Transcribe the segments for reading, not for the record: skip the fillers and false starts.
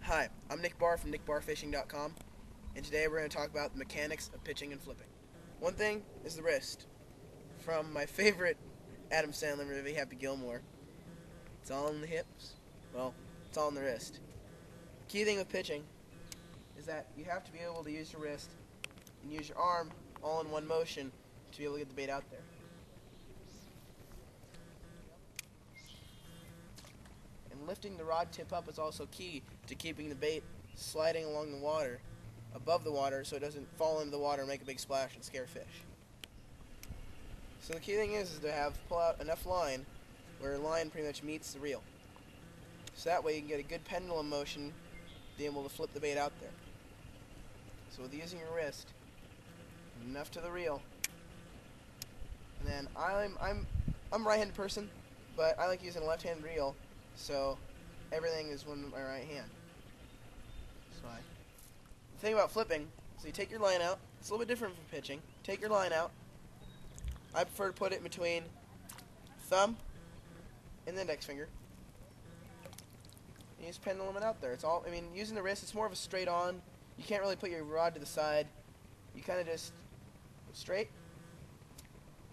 Hi, I'm Nick Barr from nickbarfishing.com, and today we're going to talk about the mechanics of pitching and flipping. One thing is the wrist. From my favorite Adam Sandler movie, Happy Gilmore, it's all in the hips. Well, it's all in the wrist. Key thing with pitching is that you have to be able to use your wrist and use your arm all in one motion to be able to get the bait out there. And lifting the rod tip up is also key to keeping the bait sliding along the water, above the water, so it doesn't fall into the water and make a big splash and scare fish. So the key thing is to pull out enough line where line pretty much meets the reel. So that way you can get a good pendulum motion, being able to flip the bait out there. So with using your wrist, enough to the reel, and then I'm a right-handed person, but I like using a left-handed reel, so everything is with my right hand. So the thing about flipping, so you take your line out. It's a little bit different from pitching. Take your line out. I prefer to put it in between thumb and the index finger. And you just pendulum it out there. It's all. I mean, using the wrist, it's more of a straight on. You can't really put your rod to the side. You kind of just go straight,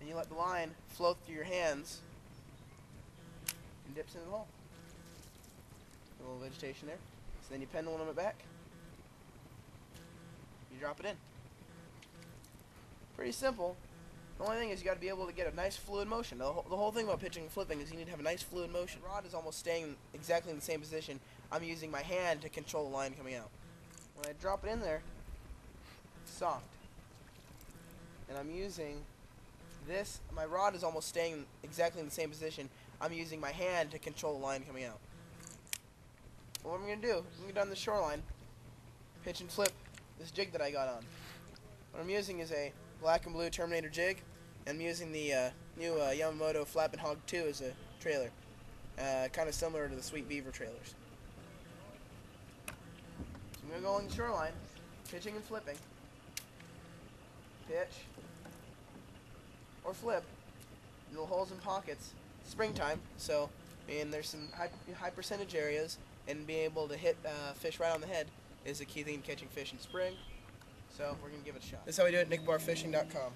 and you let the line flow through your hands and dips into the hole. A little vegetation there. So then you pendulum it back. You drop it in. Pretty simple. The only thing is you got to be able to get a nice fluid motion. The whole thing about pitching and flipping is you need to have a nice fluid motion. The rod is almost staying exactly in the same position. I'm using my hand to control the line coming out. When I drop it in there, it's soft. And I'm using this. My rod is almost staying exactly in the same position. I'm using my hand to control the line coming out. What I'm going to do, I'm going to go down the shoreline, pitch and flip this jig that I got on. What I'm using is a black and blue Terminator jig, and I'm using the new Yamamoto Flappin' Hog 2 as a trailer. Kind of similar to the Sweet Beaver trailers. So I'm going to go along the shoreline, pitching and flipping. Pitch. Or flip. Little holes and pockets. Springtime, so there's some high percentage areas, and being able to hit fish right on the head is a key thing to catching fish in spring. So we're going to give it a shot. This is how we do it at nickbarfishing.com.